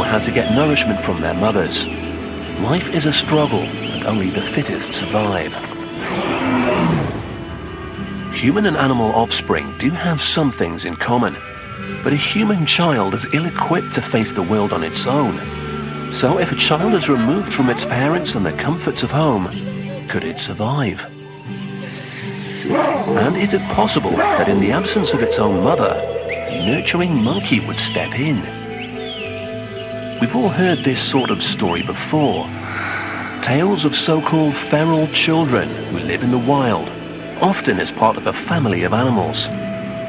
how to get nourishment from their mothers. Life is a struggle, and only the fittest survive. Human and animal offspring do have some things in common, but a human child is ill-equipped to face the world on its own. So if a child is removed from its parents and the comforts of home, could it survive? And is it possible that in the absence of its own mother, a nurturing monkey would step in? We've all heard this sort of story before. Tales of so-called feral children who live in the wild, often as part of a family of animals.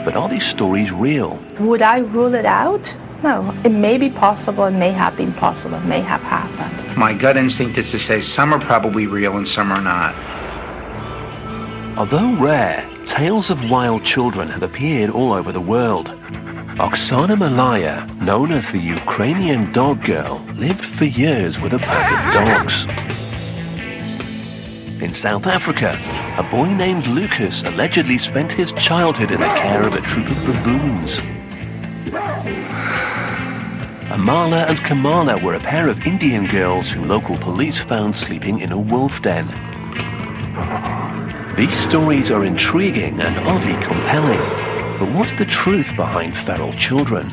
But are these stories real? Would I rule it out? No. It may be possible, it may have been possible, it may have happened. My gut instinct is to say some are probably real and some are not. Although rare, tales of wild children have appeared all over the world. Oksana Malaya, known as the Ukrainian dog girl, lived for years with a pack of dogs. In South Africa, a boy named Lucas allegedly spent his childhood in the care of a troop of baboons. Amala and Kamala were a pair of Indian girls who local police found sleeping in a wolf den. These stories are intriguing and oddly compelling, but what's the truth behind feral children?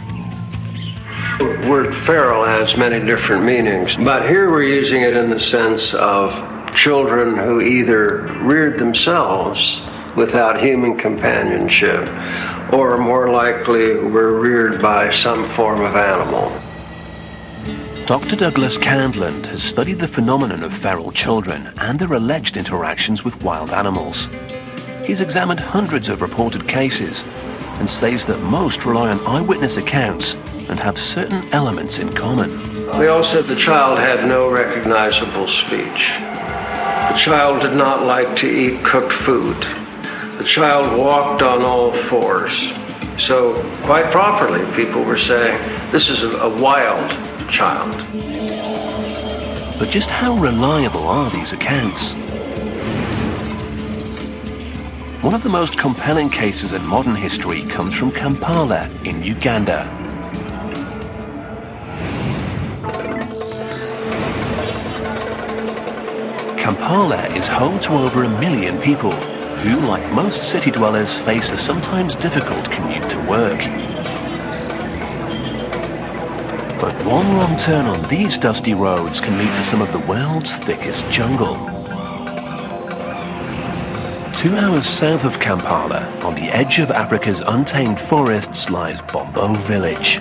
The word feral has many different meanings, but here we're using it in the sense of children who either reared themselves without human companionship, or more likely were reared by some form of animal. Dr. Douglas Candland has studied the phenomenon of feral children and their alleged interactions with wild animals. He's examined hundreds of reported cases and says that most rely on eyewitness accounts and have certain elements in common. We all said the child had no recognizable speech. The child did not like to eat cooked food. The child walked on all fours. So, quite properly, people were saying, this is a wild child. But just how reliable are these accounts? One of the most compelling cases in modern history comes from Kampala in Uganda. Kampala is home to over 1 million people who, like most city dwellers, face a sometimes difficult commute to work. But one wrong turn on these dusty roads can lead to some of the world's thickest jungle. 2 hours south of Kampala, on the edge of Africa's untamed forests, lies Bombo Village.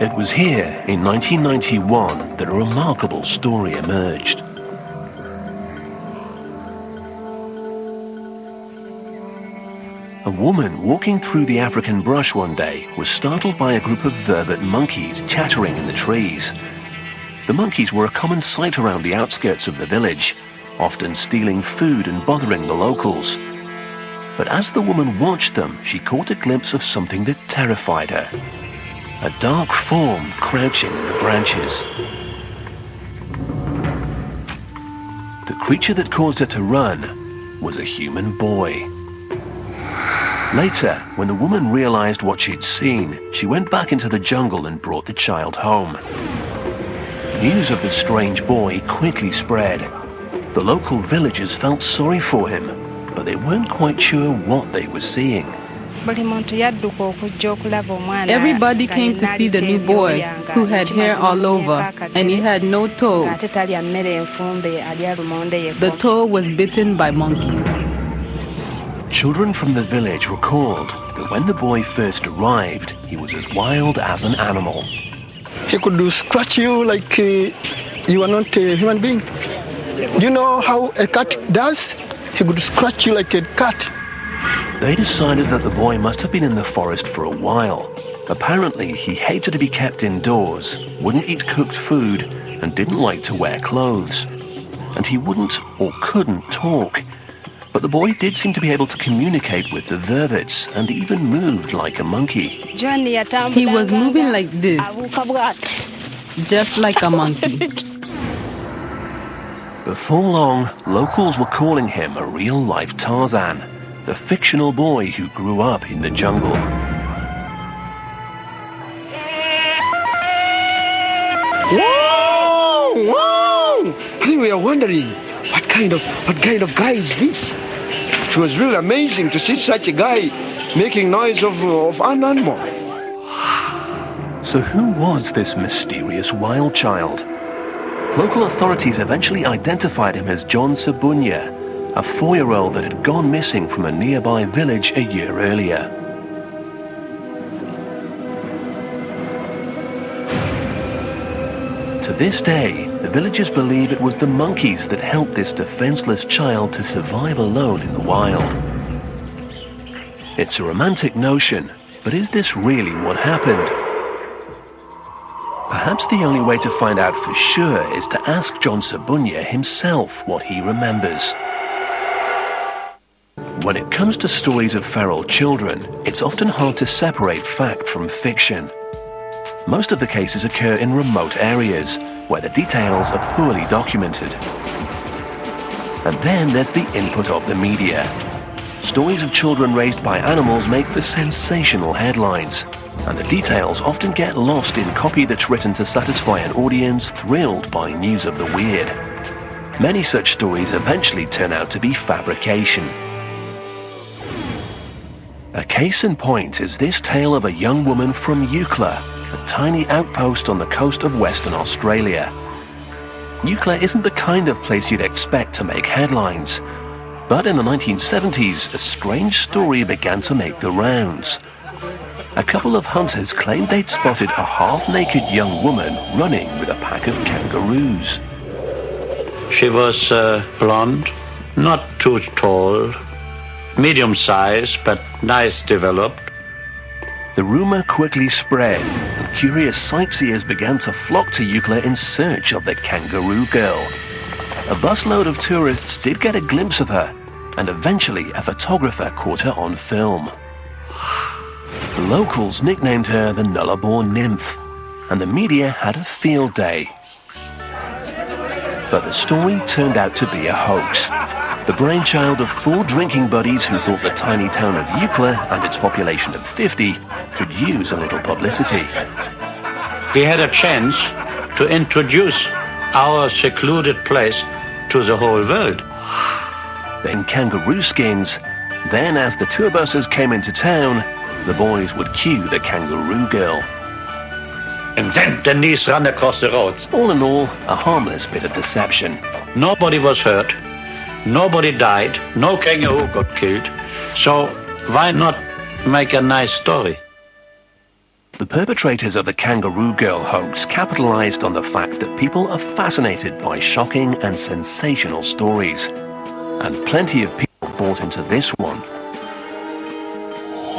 It was here, in 1991, that a remarkable story emerged. A woman walking through the African brush one day was startled by a group of vervet monkeys chattering in the trees. The monkeys were a common sight around the outskirts of the village, often stealing food and bothering the locals. But as the woman watched them, she caught a glimpse of something that terrified her. A dark form crouching in the branches. The creature that caused her to run was a human boy. Later, when the woman realized what she'd seen, she went back into the jungle and brought the child home. News of the strange boy quickly spread. The local villagers felt sorry for him, but they weren't quite sure what they were seeing. Everybody came to see the new boy, who had hair all over, and he had no toe. The toe was bitten by monkeys. Children from the village recalled that when the boy first arrived, he was as wild as an animal. He could scratch you like you are not a human being. Do you know how a cat does? He could scratch you like a cat. They decided that the boy must have been in the forest for a while. Apparently, he hated to be kept indoors, wouldn't eat cooked food, and didn't like to wear clothes. And he wouldn't or couldn't talk. But the boy did seem to be able to communicate with the vervets and even moved like a monkey. He was moving like this, just like a monkey. Before long, locals were calling him a real-life Tarzan, the fictional boy who grew up in the jungle. wow. I think we are wondering, what kind of guy is this? It was really amazing to see such a guy making noise of an animal. So who was this mysterious wild child? Local authorities eventually identified him as John Sabunya, a 4-year-old that had gone missing from a nearby village a year earlier. To this day, the villagers believe it was the monkeys that helped this defenseless child to survive alone in the wild. It's a romantic notion, but is this really what happened? Perhaps the only way to find out for sure is to ask John Sabunya himself what he remembers. When it comes to stories of feral children, it's often hard to separate fact from fiction. Most of the cases occur in remote areas, where the details are poorly documented. And then there's the input of the media. Stories of children raised by animals make the sensational headlines, and the details often get lost in copy that's written to satisfy an audience thrilled by news of the weird. Many such stories eventually turn out to be fabrication. A case in point is this tale of a young woman from Eucla, a tiny outpost on the coast of Western Australia. Eucla isn't the kind of place you'd expect to make headlines, but in the 1970s, a strange story began to make the rounds. A couple of hunters claimed they'd spotted a half-naked young woman running with a pack of kangaroos. She was blonde, not too tall, medium size, but nice developed. The rumor quickly spread, and curious sightseers began to flock to Eucla in search of the kangaroo girl. A busload of tourists did get a glimpse of her, and eventually a photographer caught her on film. The locals nicknamed her the Nullarbor Nymph, and the media had a field day. But the story turned out to be a hoax. The brainchild of 4 drinking buddies who thought the tiny town of Eucla and its population of 50 could use a little publicity. We had a chance to introduce our secluded place to the whole world. Then kangaroo skins. Then as the tour buses came into town, the boys would cue the kangaroo girl. And then Denise ran across the roads. All in all, a harmless bit of deception. Nobody was hurt. Nobody died. No kangaroo got killed. So why not make a nice story? The perpetrators of the kangaroo girl hoax capitalized on the fact that people are fascinated by shocking and sensational stories. And plenty of people bought into this one.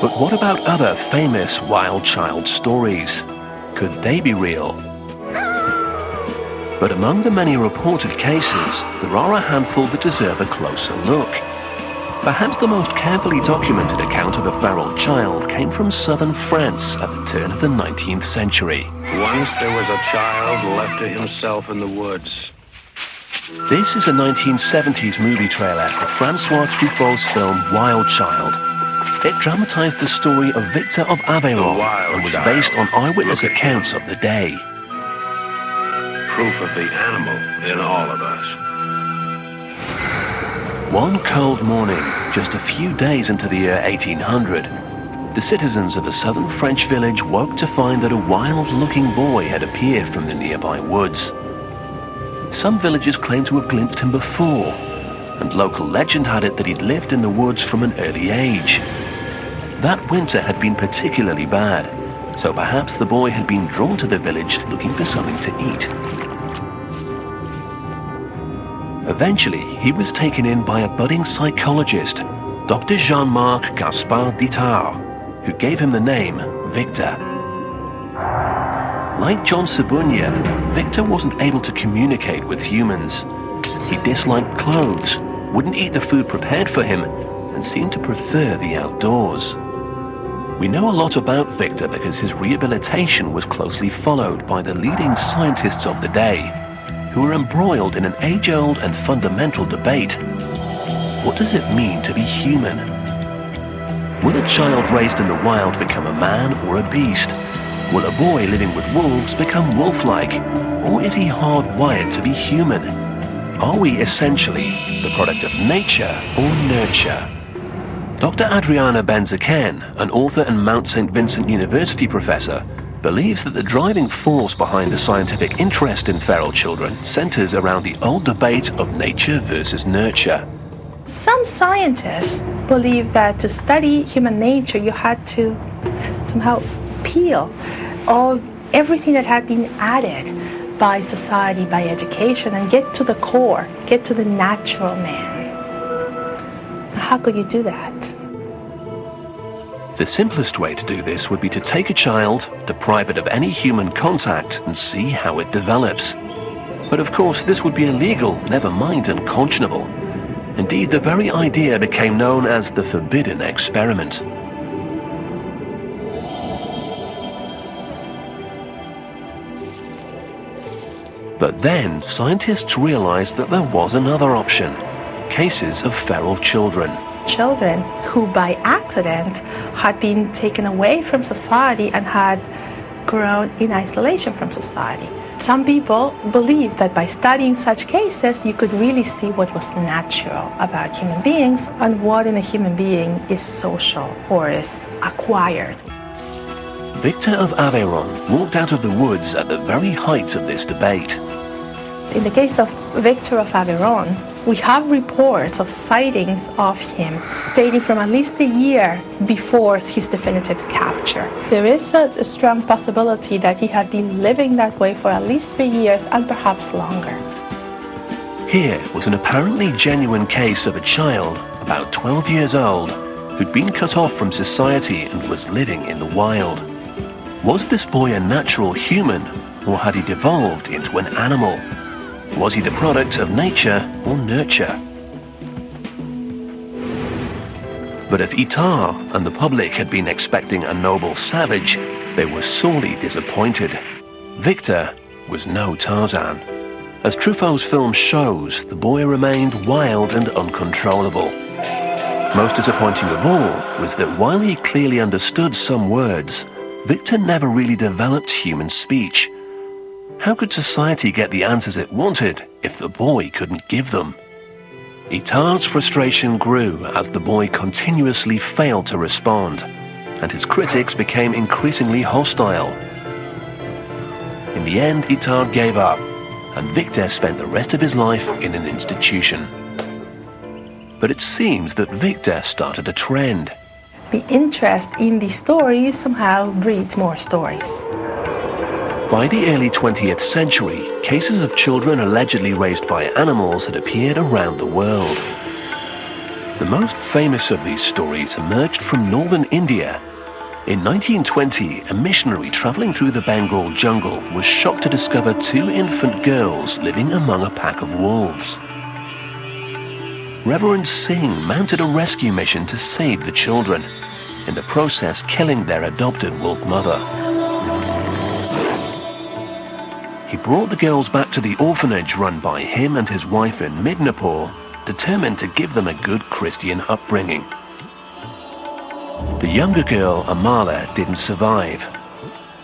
But what about other famous wild child stories? Could they be real? But among the many reported cases, there are a handful that deserve a closer look. Perhaps the most carefully documented account of a feral child came from southern France at the turn of the 19th century. Once there was a child left to himself in the woods. This is a 1970s movie trailer for Francois Truffaut's film Wild Child. It dramatized the story of Victor of Aveyron and was based on eyewitness accounts of the day. Proof of the animal in all of us. One cold morning, just a few days into the year 1800, the citizens of a southern French village woke to find that a wild-looking boy had appeared from the nearby woods. Some villagers claimed to have glimpsed him before, and local legend had it that he'd lived in the woods from an early age. That winter had been particularly bad, so perhaps the boy had been drawn to the village looking for something to eat. Eventually, he was taken in by a budding psychologist, Dr. Jean-Marc Gaspard Dittard, who gave him the name Victor. Like John Sabunya, Victor wasn't able to communicate with humans. He disliked clothes, wouldn't eat the food prepared for him, and seemed to prefer the outdoors. We know a lot about Victor because his rehabilitation was closely followed by the leading scientists of the day, who were embroiled in an age-old and fundamental debate. What does it mean to be human? Will a child raised in the wild become a man or a beast? Will a boy living with wolves become wolf-like, or is he hardwired to be human? Are we essentially the product of nature or nurture? Dr. Adriana Benzaken, an author and Mount St. Vincent University professor, believes that the driving force behind the scientific interest in feral children centers around the old debate of nature versus nurture. Some scientists believe that to study human nature, you had to somehow peel everything that had been added by society, by education, and get to the core, get to the natural man. How could you do that? The simplest way to do this would be to take a child, deprive it of any human contact, and see how it develops. But of course, this would be illegal, never mind unconscionable. Indeed, the very idea became known as the forbidden experiment. But then, scientists realized that there was another option: cases of feral children. Children who by accident had been taken away from society and had grown in isolation from society. Some people believe that by studying such cases, you could really see what was natural about human beings and what in a human being is social or is acquired. Victor of Aveyron walked out of the woods at the very height of this debate. In the case of Victor of Aveyron, we have reports of sightings of him dating from at least a year before his definitive capture. There is a strong possibility that he had been living that way for at least 3 years and perhaps longer. Here was an apparently genuine case of a child, about 12 years old, who'd been cut off from society and was living in the wild. Was this boy a natural human, or had he devolved into an animal? Was he the product of nature or nurture? But if Itard and the public had been expecting a noble savage, they were sorely disappointed. Victor was no Tarzan. As Truffaut's film shows, the boy remained wild and uncontrollable. Most disappointing of all was that while he clearly understood some words, Victor never really developed human speech. How could society get the answers it wanted if the boy couldn't give them? Itard's frustration grew as the boy continuously failed to respond, and his critics became increasingly hostile. In the end, Itard gave up, and Victor spent the rest of his life in an institution. But it seems that Victor started a trend. The interest in these stories somehow breeds more stories. By the early 20th century, cases of children allegedly raised by animals had appeared around the world. The most famous of these stories emerged from northern India. In 1920, a missionary traveling through the Bengal jungle was shocked to discover 2 infant girls living among a pack of wolves. Reverend Singh mounted a rescue mission to save the children, in the process killing their adopted wolf mother. He brought the girls back to the orphanage run by him and his wife in Midnapore, determined to give them a good Christian upbringing. The younger girl, Amala, didn't survive,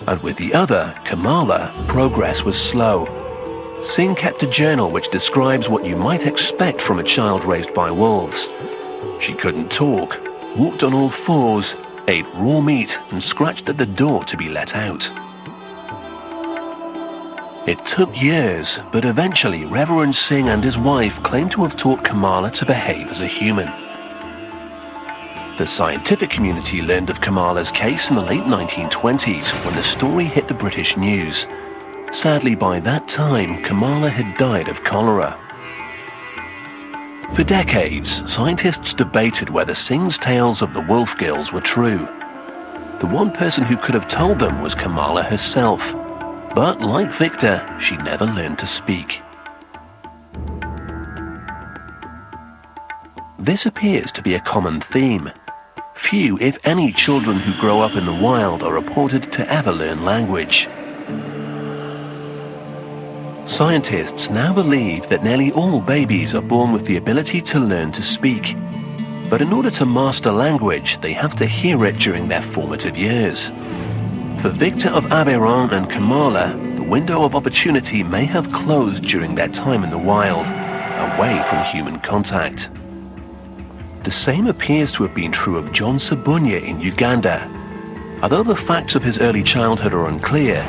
and with the other, Kamala, progress was slow. Singh kept a journal which describes what you might expect from a child raised by wolves. She couldn't talk, walked on all fours, ate raw meat, and scratched at the door to be let out. It took years, but eventually Reverend Singh and his wife claimed to have taught Kamala to behave as a human. The scientific community learned of Kamala's case in the late 1920s when the story hit the British news. Sadly, by that time, Kamala had died of cholera. For decades, scientists debated whether Singh's tales of the wolf girls were true. The one person who could have told them was Kamala herself. But like Victor, she never learned to speak. This appears to be a common theme. Few, if any, children who grow up in the wild are reported to ever learn language. Scientists now believe that nearly all babies are born with the ability to learn to speak. But in order to master language, they have to hear it during their formative years. For Victor of Aveyron and Kamala, the window of opportunity may have closed during their time in the wild, away from human contact. The same appears to have been true of John Sabunya in Uganda. Although the facts of his early childhood are unclear,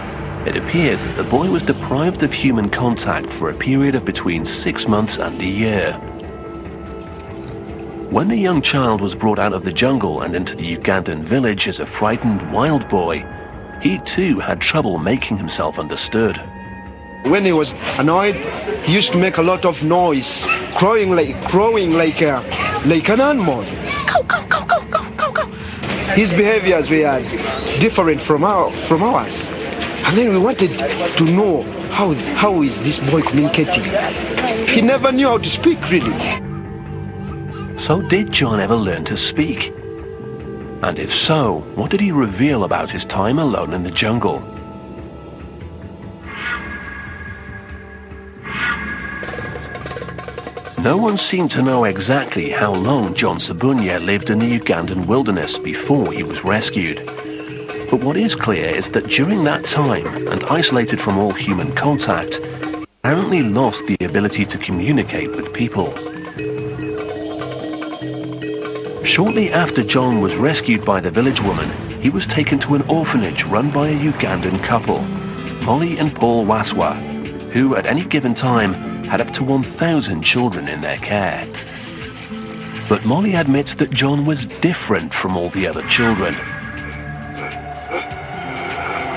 it appears that the boy was deprived of human contact for a period of between 6 months and a year. When the young child was brought out of the jungle and into the Ugandan village as a frightened wild boy, he too had trouble making himself understood. When he was annoyed, he used to make a lot of noise, crowing like an animal. His behaviors were different from ours. And then we wanted to know how is this boy communicating. He never knew how to speak, really. So did John ever learn to speak? And if so, what did he reveal about his time alone in the jungle? No one seemed to know exactly how long John Sabunya lived in the Ugandan wilderness before he was rescued. But what is clear is that during that time, and isolated from all human contact, he apparently lost the ability to communicate with people. Shortly after John was rescued by the village woman, he was taken to an orphanage run by a Ugandan couple, Molly and Paul Waswa, who at any given time had up to 1,000 children in their care. But Molly admits that John was different from all the other children.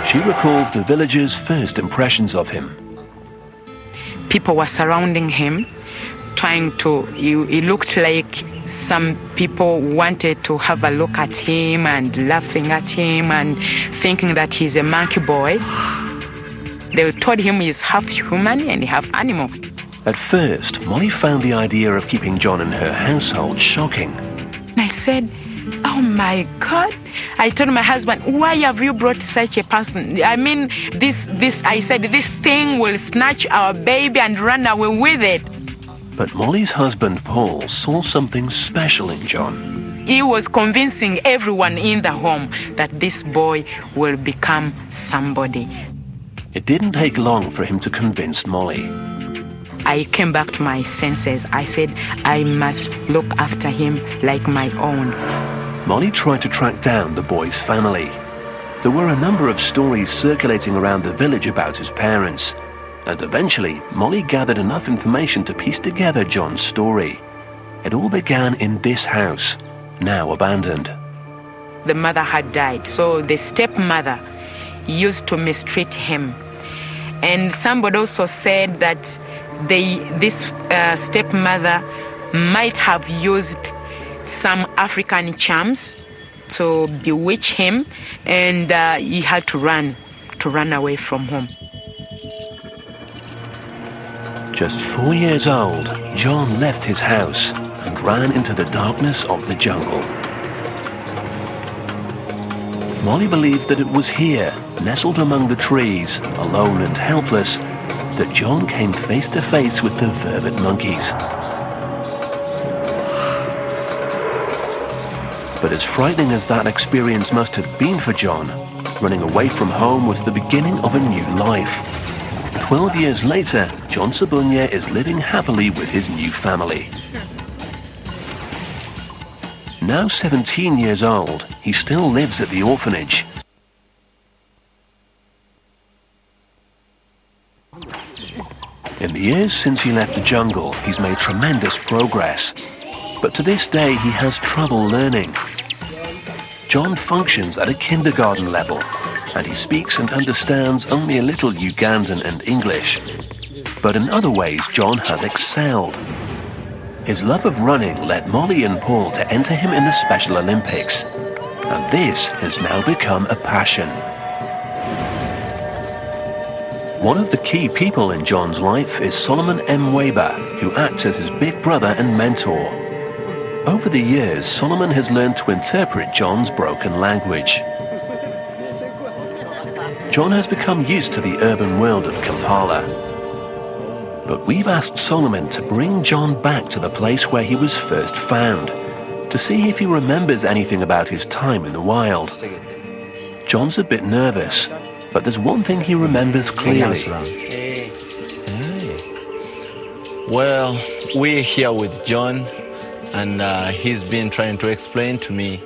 She recalls the villagers' first impressions of him. People were surrounding him, he looked like some people wanted to have a look at him and laughing at him and thinking that he's a monkey boy. They told him he's half human and half animal. At first, Molly found the idea of keeping John in her household shocking. I said, oh my God. I told my husband, why have you brought such a person? I mean, I said, this thing will snatch our baby and run away with it. But Molly's husband, Paul, saw something special in John. He was convincing everyone in the home that this boy will become somebody. It didn't take long for him to convince Molly. I came back to my senses. I said, I must look after him like my own. Molly tried to track down the boy's family. There were a number of stories circulating around the village about his parents, and eventually Molly gathered enough information to piece together John's story. It all began in this house, now abandoned. The mother had died, so the stepmother used to mistreat him. And somebody also said that this stepmother might have used some African charms to bewitch him, and he had to run away from home. Just 4 years old, John left his house and ran into the darkness of the jungle. Molly believed that it was here, nestled among the trees, alone and helpless, that John came face to face with the vervet monkeys. But as frightening as that experience must have been for John, running away from home was the beginning of a new life. 12 years later, John Sabunya is living happily with his new family. Now 17 years old, he still lives at the orphanage. In the years since he left the jungle, he's made tremendous progress. But to this day, he has trouble learning. John functions at a kindergarten level, and he speaks and understands only a little Ugandan and English. But in other ways, John has excelled. His love of running led Molly and Paul to enter him in the Special Olympics, and this has now become a passion. One of the key people in John's life is Solomon M. Weber, who acts as his big brother and mentor. Over the years, Solomon has learned to interpret John's broken language. John has become used to the urban world of Kampala. But we've asked Solomon to bring John back to the place where he was first found, to see if he remembers anything about his time in the wild. John's a bit nervous, but there's one thing he remembers clearly. Well, we're here with John, and he's been trying to explain to me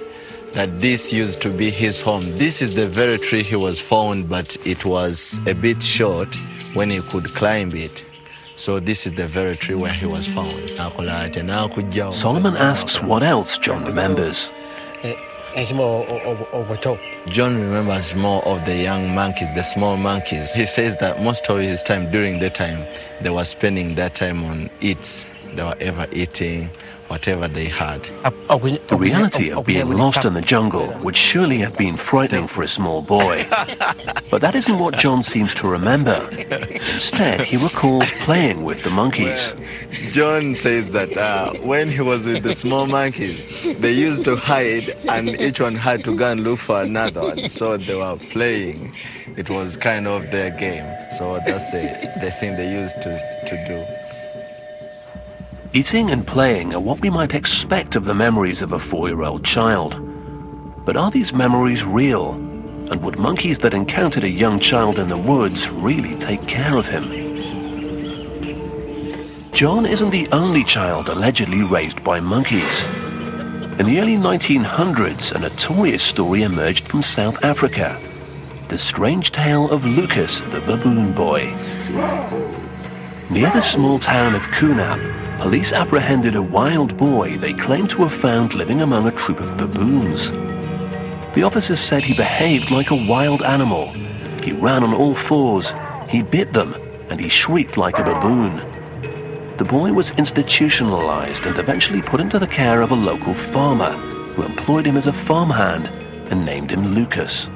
that this used to be his home. This is the very tree he was found, but it was a bit short when he could climb it. So this is the very tree where he was found. Solomon asks what else John remembers. John remembers more of the young monkeys, the small monkeys. He says that most of his time, during the time, they were spending that time on eats. They were ever eating whatever they had. The reality of being lost in the jungle would surely have been frightening for a small boy. But that isn't what John seems to remember. Instead, he recalls playing with the monkeys. John says that when he was with the small monkeys, they used to hide and each one had to go and look for another one. So they were playing. It was kind of their game. So that's the thing they used to do. Eating and playing are what we might expect of the memories of a 4-year-old child. But are these memories real? And would monkeys that encountered a young child in the woods really take care of him? John isn't the only child allegedly raised by monkeys. In the early 1900s, a notorious story emerged from South Africa. The strange tale of Lucas, the baboon boy. Near the small town of Kunap, police apprehended a wild boy they claimed to have found living among a troop of baboons. The officers said he behaved like a wild animal. He ran on all fours, he bit them, and he shrieked like a baboon. The boy was institutionalized and eventually put into the care of a local farmer, who employed him as a farmhand and named him Lucas.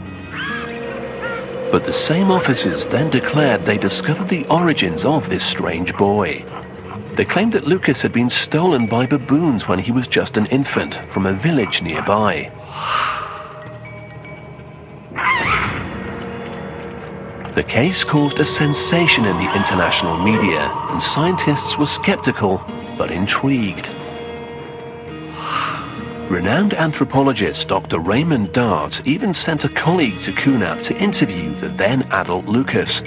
But the same officers then declared they discovered the origins of this strange boy. They claimed that Lucas had been stolen by baboons when he was just an infant from a village nearby. The case caused a sensation in the international media, and scientists were skeptical but intrigued. Renowned anthropologist Dr. Raymond Dart even sent a colleague to Kunap to interview the then adult Lucas,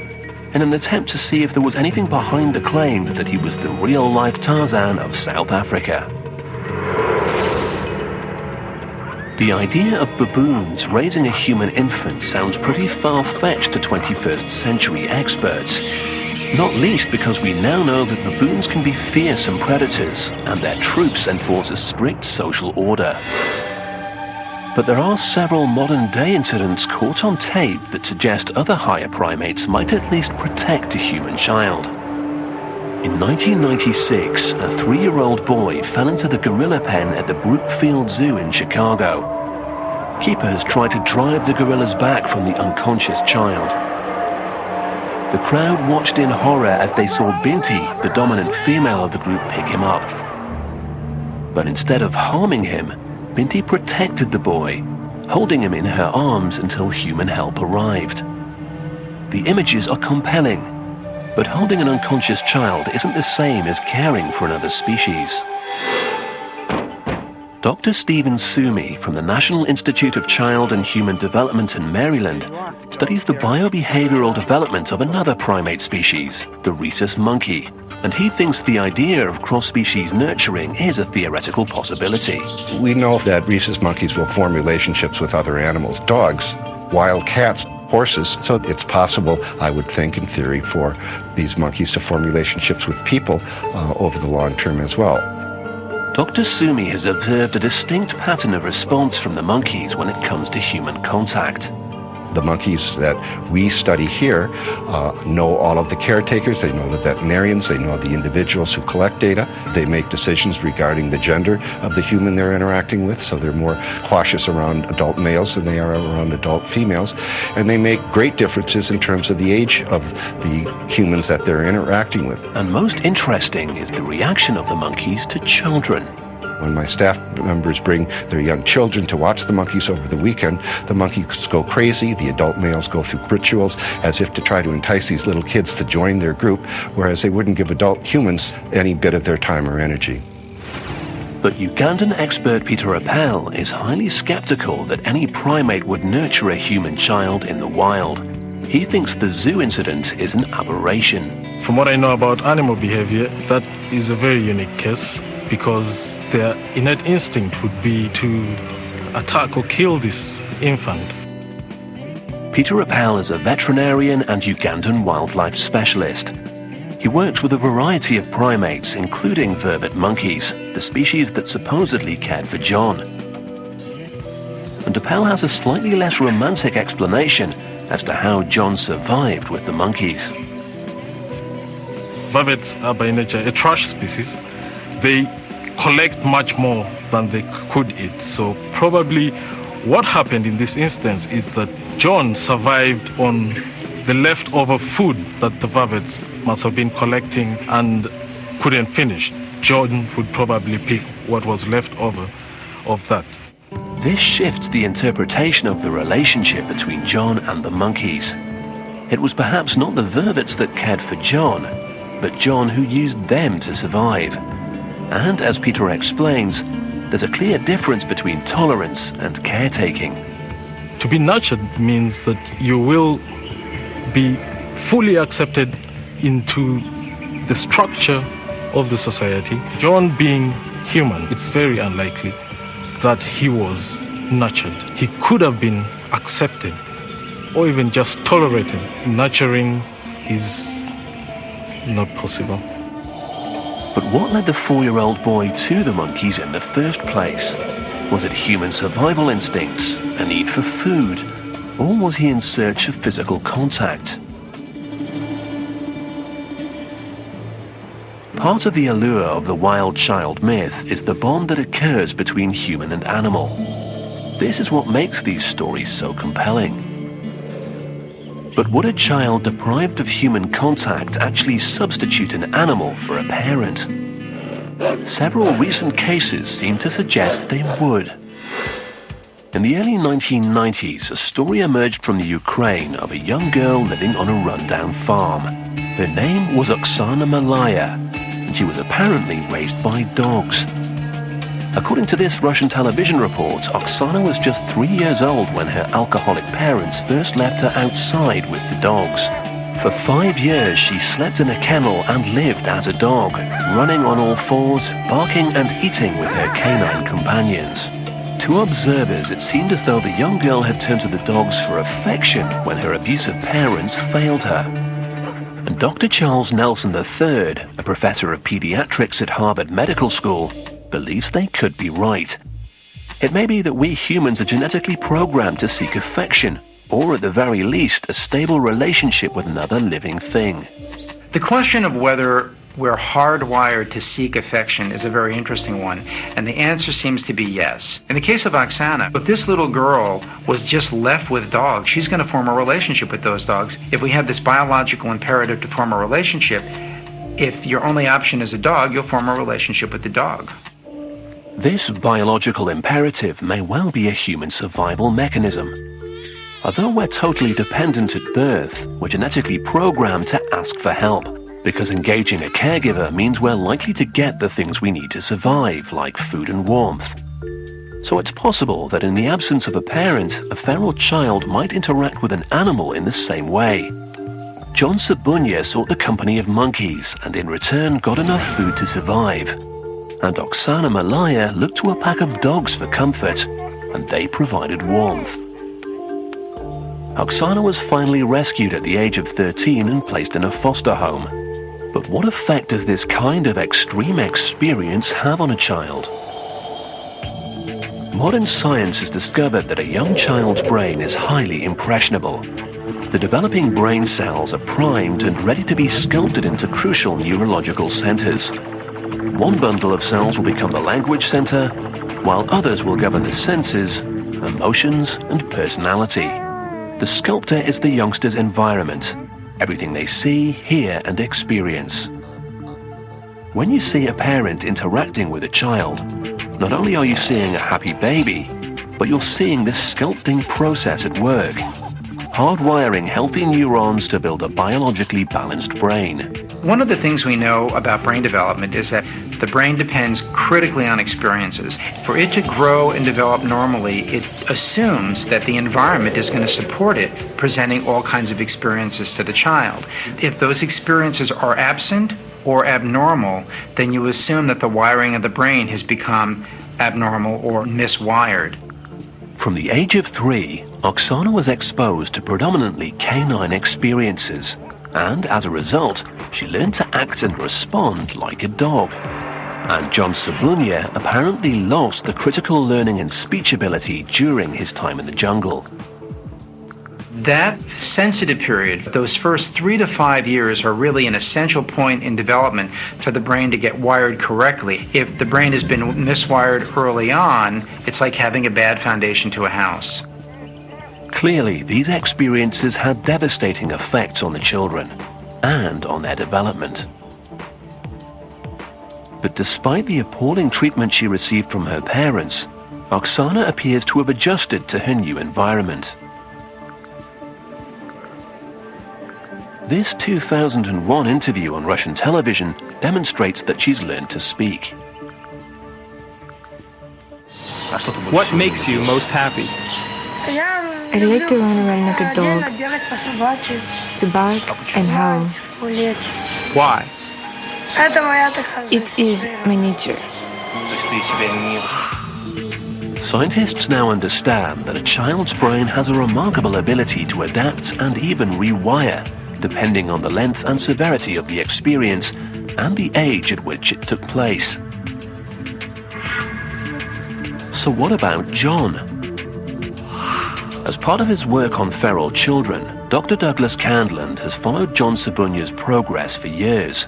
in an attempt to see if there was anything behind the claims that he was the real-life Tarzan of South Africa. The idea of baboons raising a human infant sounds pretty far-fetched to 21st century experts, not least because we now know that baboons can be fearsome predators and their troops enforce a strict social order. But there are several modern-day incidents caught on tape that suggest other higher primates might at least protect a human child. In 1996, a 3-year-old boy fell into the gorilla pen at the Brookfield Zoo in Chicago. Keepers tried to drive the gorillas back from the unconscious child. The crowd watched in horror as they saw Binti, the dominant female of the group, pick him up. But instead of harming him, Binti protected the boy, holding him in her arms until human help arrived. The images are compelling, but holding an unconscious child isn't the same as caring for another species. Dr. Stephen Sumi from the National Institute of Child and Human Development in Maryland studies the biobehavioral development of another primate species, the rhesus monkey, and he thinks the idea of cross-species nurturing is a theoretical possibility. We know that rhesus monkeys will form relationships with other animals, dogs, wild cats, horses, so it's possible, I would think, in theory, for these monkeys to form relationships with people over the long term as well. Dr. Sumi has observed a distinct pattern of response from the monkeys when it comes to human contact. The monkeys that we study here know all of the caretakers, they know the veterinarians, they know the individuals who collect data. They make decisions regarding the gender of the human they're interacting with, so they're more cautious around adult males than they are around adult females. And they make great differences in terms of the age of the humans that they're interacting with. And most interesting is the reaction of the monkeys to children. When my staff members bring their young children to watch the monkeys over the weekend, the monkeys go crazy, the adult males go through rituals as if to try to entice these little kids to join their group, whereas they wouldn't give adult humans any bit of their time or energy. But Ugandan expert Peter Appel is highly skeptical that any primate would nurture a human child in the wild. He thinks the zoo incident is an aberration. From what I know about animal behavior, that is a very unique case because their innate instinct would be to attack or kill this infant. Peter Appel is a veterinarian and Ugandan wildlife specialist. He works with a variety of primates, including vervet monkeys, the species that supposedly cared for John. And Appel has a slightly less romantic explanation as to how John survived with the monkeys. Vervets are by nature a trash species. They collect much more than they could eat. So probably what happened in this instance is that John survived on the leftover food that the vervets must have been collecting and couldn't finish. John would probably pick what was left over of that. This shifts the interpretation of the relationship between John and the monkeys. It was perhaps not the vervets that cared for John, but John who used them to survive. And as Peter explains, there's a clear difference between tolerance and caretaking. To be nurtured means that you will be fully accepted into the structure of the society. John being human, it's very unlikely that he was nurtured. He could have been accepted or even just tolerated. Nurturing is not possible. But what led the 4-year-old boy to the monkeys in the first place? Was it human survival instincts, a need for food, or was he in search of physical contact? Part of the allure of the wild child myth is the bond that occurs between human and animal. This is what makes these stories so compelling. But would a child deprived of human contact actually substitute an animal for a parent? Several recent cases seem to suggest they would. In the early 1990s, a story emerged from the Ukraine of a young girl living on a rundown farm. Her name was Oksana Malaya, and she was apparently raised by dogs. According to this Russian television report, Oksana was just 3 years old when her alcoholic parents first left her outside with the dogs. For 5 years, she slept in a kennel and lived as a dog, running on all fours, barking and eating with her canine companions. To observers, it seemed as though the young girl had turned to the dogs for affection when her abusive parents failed her. And Dr. Charles Nelson III, a professor of pediatrics at Harvard Medical School, believes they could be right. It may be that we humans are genetically programmed to seek affection, or at the very least, a stable relationship with another living thing. The question of whether we're hardwired to seek affection is a very interesting one, and the answer seems to be yes. In the case of Oksana, if this little girl was just left with dogs, she's going to form a relationship with those dogs. If we have this biological imperative to form a relationship, if your only option is a dog, you'll form a relationship with the dog. This biological imperative may well be a human survival mechanism. Although we're totally dependent at birth, we're genetically programmed to ask for help, because engaging a caregiver means we're likely to get the things we need to survive, like food and warmth. So it's possible that in the absence of a parent, a feral child might interact with an animal in the same way. John Sabunya sought the company of monkeys and in return got enough food to survive. And Oksana Malaya looked to a pack of dogs for comfort, and they provided warmth. Oksana was finally rescued at the age of 13 and placed in a foster home. But what effect does this kind of extreme experience have on a child? Modern science has discovered that a young child's brain is highly impressionable. The developing brain cells are primed and ready to be sculpted into crucial neurological centers. One bundle of cells will become the language center, while others will govern the senses, emotions, and personality. The sculptor is the youngster's environment, everything they see, hear, and experience. When you see a parent interacting with a child, not only are you seeing a happy baby, but you're seeing this sculpting process at work, hardwiring healthy neurons to build a biologically balanced brain. One of the things we know about brain development is that the brain depends critically on experiences. For it to grow and develop normally, it assumes that the environment is going to support it, presenting all kinds of experiences to the child. If those experiences are absent or abnormal, then you assume that the wiring of the brain has become abnormal or miswired. From the age of 3, Oksana was exposed to predominantly canine experiences, and as a result, she learned to act and respond like a dog. And John Sabunia apparently lost the critical learning and speech ability during his time in the jungle. That sensitive period, those first 3 to 5 years, are really an essential point in development for the brain to get wired correctly. If the brain has been miswired early on, it's like having a bad foundation to a house. Clearly, these experiences had devastating effects on the children and on their development. But despite the appalling treatment she received from her parents, Oksana appears to have adjusted to her new environment. This 2001 interview on Russian television demonstrates that she's learned to speak. What makes you most happy? I like to run around like a dog, to bark and howl. Why? It is my nature. Scientists now understand that a child's brain has a remarkable ability to adapt and even rewire, depending on the length and severity of the experience and the age at which it took place. So what about John? As part of his work on feral children, Dr. Douglas Candland has followed John Sabunya's progress for years.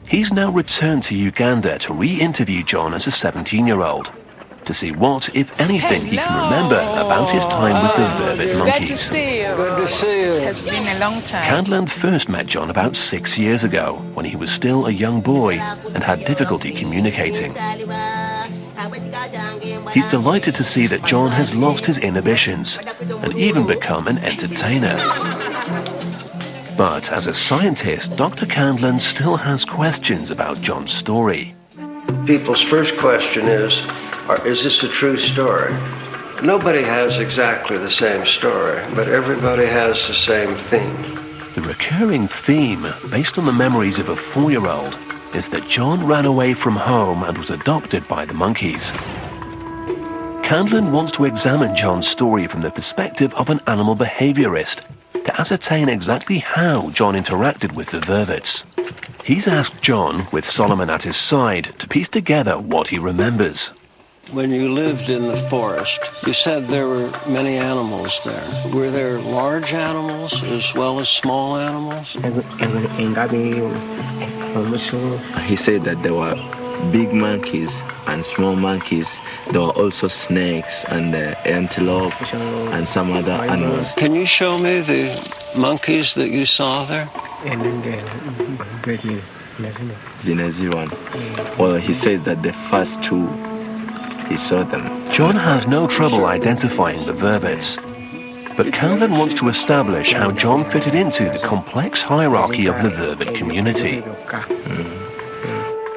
He's now returned to Uganda to re-interview John as a 17-year-old, to see what, if anything, he can remember about his time with the vervet monkeys. Good to see you. It has been a long time. Candland first met John about 6 years ago, when he was still a young boy and had difficulty communicating. He's delighted to see that John has lost his inhibitions and even become an entertainer. But as a scientist, Dr. Candland still has questions about John's story. People's first question is this a true story? Nobody has exactly the same story, but everybody has the same theme. The recurring theme, based on the memories of a 4-year-old, is that John ran away from home and was adopted by the monkeys. Candland wants to examine John's story from the perspective of an animal behaviorist to ascertain exactly how John interacted with the vervets. He's asked John, with Solomon at his side, to piece together what he remembers. When you lived in the forest, you said there were many animals there. Were there large animals as well as small animals? He said that there were big monkeys and small monkeys. There were also snakes and antelope and some other animals. Can you show me the monkeys that you saw there? Well, he said that the first 2, he saw them. John has no trouble identifying the vervets, but Candland wants to establish how John fitted into the complex hierarchy of the vervet community.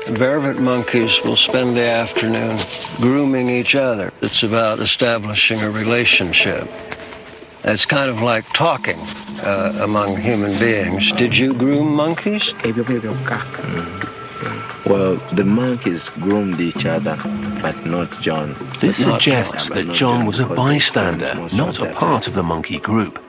Vervet monkeys will spend the afternoon grooming each other. It's about establishing a relationship. It's kind of like talking among human beings. Did you groom monkeys? Well, the monkeys groomed each other, but not John. This suggests that John was a bystander, not a part of the monkey group.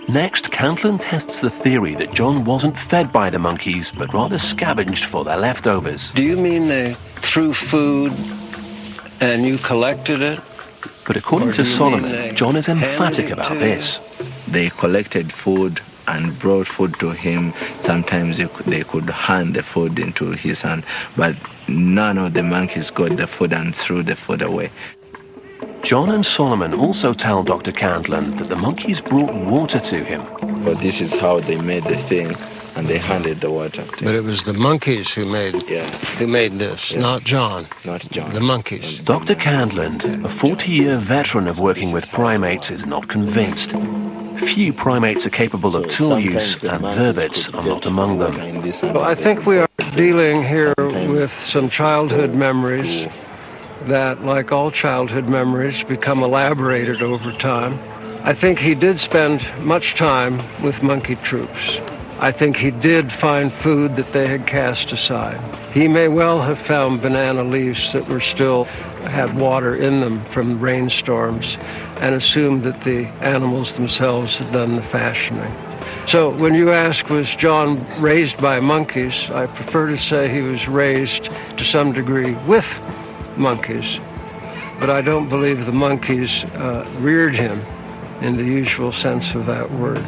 Next, Candland tests the theory that John wasn't fed by the monkeys, but rather scavenged for their leftovers. Do you mean they threw food and you collected it? But according to Solomon, John is emphatic about this. They collected food and brought food to him. Sometimes they could hand the food into his hand, but none of the monkeys got the food and threw the food away. John and Solomon also tell Dr. Candland that the monkeys brought water to him. But this is how they made the thing, and they handed the water to him. But it was the monkeys who made this, not John. Not John. The monkeys. Dr. Candland, a 40-year veteran of working with primates, is not convinced. Few primates are capable of tool use, and vervets are not among them. Well, I think we are dealing here with some childhood memories that, like all childhood memories, become elaborated over time. I think he did spend much time with monkey troops. I think he did find food that they had cast aside. He may well have found banana leaves that were still had water in them from rainstorms and assumed that the animals themselves had done the fashioning. So when you ask, was John raised by monkeys, I prefer to say he was raised to some degree with monkeys. But I don't believe the monkeys reared him in the usual sense of that word.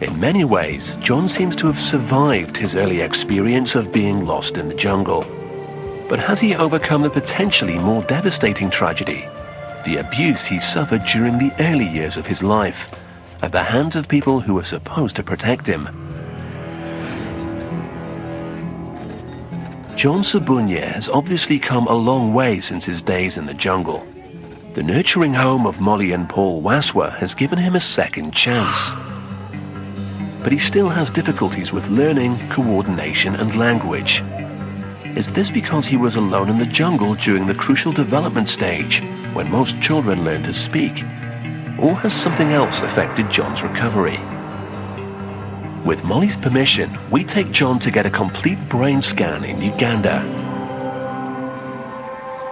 In many ways, John seems to have survived his early experience of being lost in the jungle. But has he overcome the potentially more devastating tragedy, the abuse he suffered during the early years of his life, at the hands of people who were supposed to protect him? John Subunya has obviously come a long way since his days in the jungle. The nurturing home of Molly and Paul Waswa has given him a second chance. But he still has difficulties with learning, coordination and language. Is this because he was alone in the jungle during the crucial development stage, when most children learn to speak? Or has something else affected John's recovery? With Molly's permission, we take John to get a complete brain scan in Uganda.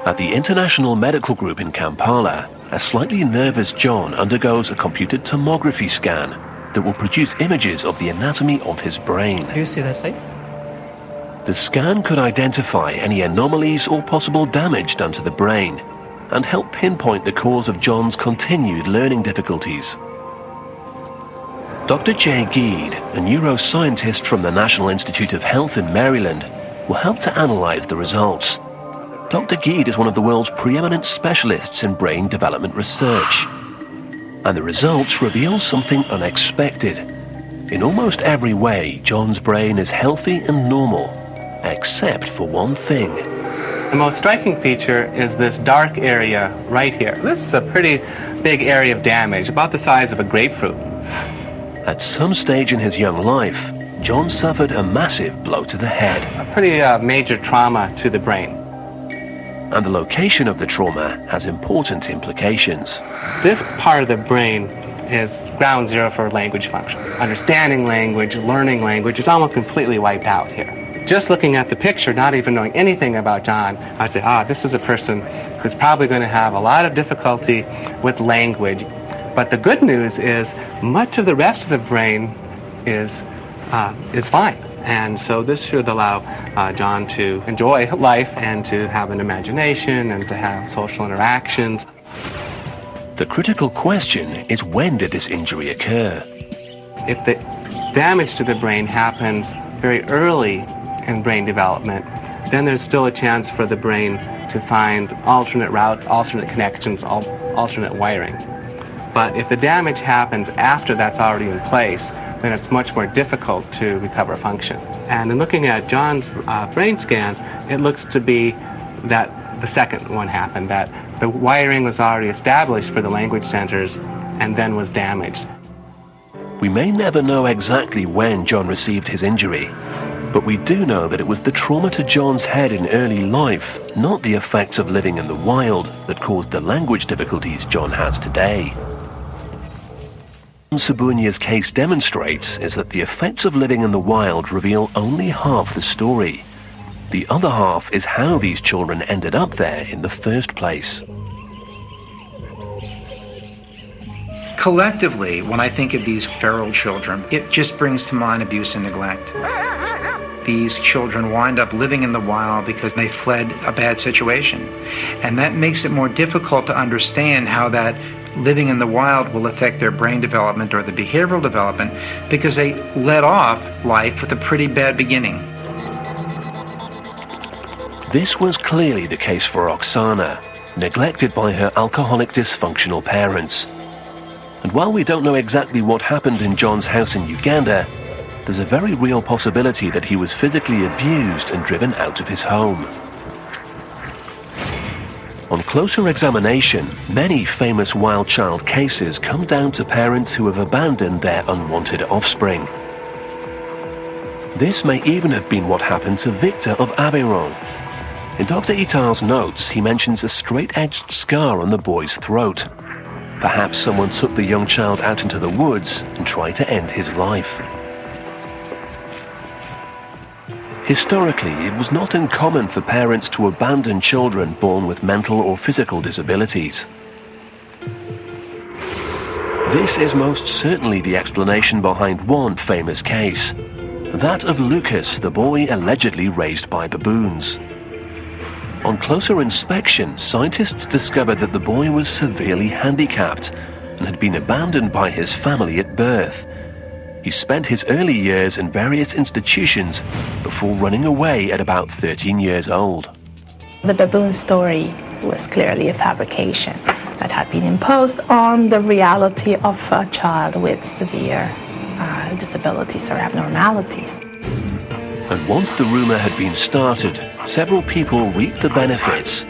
At the International Medical Group in Kampala, a slightly nervous John undergoes a computed tomography scan that will produce images of the anatomy of his brain. Do you see that side? The scan could identify any anomalies or possible damage done to the brain and help pinpoint the cause of John's continued learning difficulties. Dr. Jay Geed, a neuroscientist from the National Institute of Health in Maryland, will help to analyze the results. Dr. Geed is one of the world's preeminent specialists in brain development research. And the results reveal something unexpected. In almost every way, John's brain is healthy and normal, except for one thing. The most striking feature is this dark area right here. This is a pretty big area of damage, about the size of a grapefruit. At some stage in his young life, John suffered a massive blow to the head. A pretty major trauma to the brain. And the location of the trauma has important implications. This part of the brain is ground zero for language function. Understanding language, learning language, it's almost completely wiped out here. Just looking at the picture, not even knowing anything about John, I'd say, this is a person who's probably going to have a lot of difficulty with language. But the good news is much of the rest of the brain is fine. And so this should allow John to enjoy life and to have an imagination and to have social interactions. The critical question is, when did this injury occur? If the damage to the brain happens very early in brain development, then there's still a chance for the brain to find alternate routes, alternate connections, alternate wiring. But if the damage happens after that's already in place, then it's much more difficult to recover function. And in looking at John's brain scans, it looks to be that the second one happened, that the wiring was already established for the language centers and then was damaged. We may never know exactly when John received his injury, but we do know that it was the trauma to John's head in early life, not the effects of living in the wild, that caused the language difficulties John has today. What Subunya's case demonstrates is that the effects of living in the wild reveal only half the story. The other half is how these children ended up there in the first place. Collectively, when I think of these feral children, it just brings to mind abuse and neglect. These children wind up living in the wild because they fled a bad situation. And that makes it more difficult to understand how that living in the wild will affect their brain development or the behavioral development, because they led off life with a pretty bad beginning. This was clearly the case for Oksana, neglected by her alcoholic dysfunctional parents. And while we don't know exactly what happened in John's house in Uganda, there's a very real possibility that he was physically abused and driven out of his home. On closer examination, many famous wild child cases come down to parents who have abandoned their unwanted offspring. This may even have been what happened to Victor of Aveyron. In Dr. Itard's notes, he mentions a straight-edged scar on the boy's throat. Perhaps someone took the young child out into the woods and tried to end his life. Historically, it was not uncommon for parents to abandon children born with mental or physical disabilities. This is most certainly the explanation behind one famous case, that of Lucas, the boy allegedly raised by baboons. On closer inspection, scientists discovered that the boy was severely handicapped and had been abandoned by his family at birth. He spent his early years in various institutions before running away at about 13 years old. The baboon story was clearly a fabrication that had been imposed on the reality of a child with severe disabilities or abnormalities. And once the rumor had been started, several people reaped the benefits.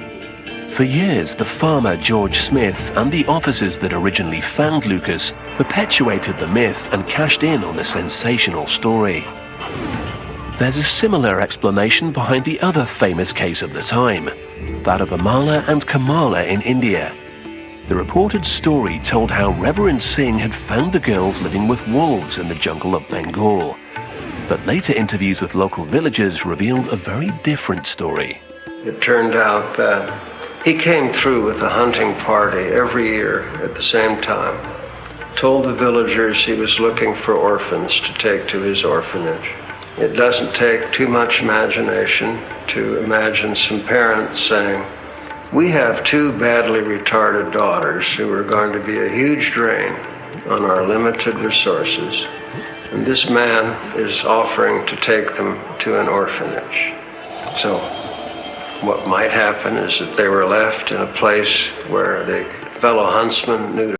For years, the farmer George Smith and the officers that originally found Lucas perpetuated the myth and cashed in on the sensational story. There's a similar explanation behind the other famous case of the time, that of Amala and Kamala in India. The reported story told how Reverend Singh had found the girls living with wolves in the jungle of Bengal. But later interviews with local villagers revealed a very different story. It turned out that he came through with a hunting party every year at the same time, told the villagers he was looking for orphans to take to his orphanage. It doesn't take too much imagination to imagine some parents saying, "We have two badly retarded daughters who are going to be a huge drain on our limited resources, and this man is offering to take them to an orphanage." So what might happen is that they were left in a place where the fellow huntsman knew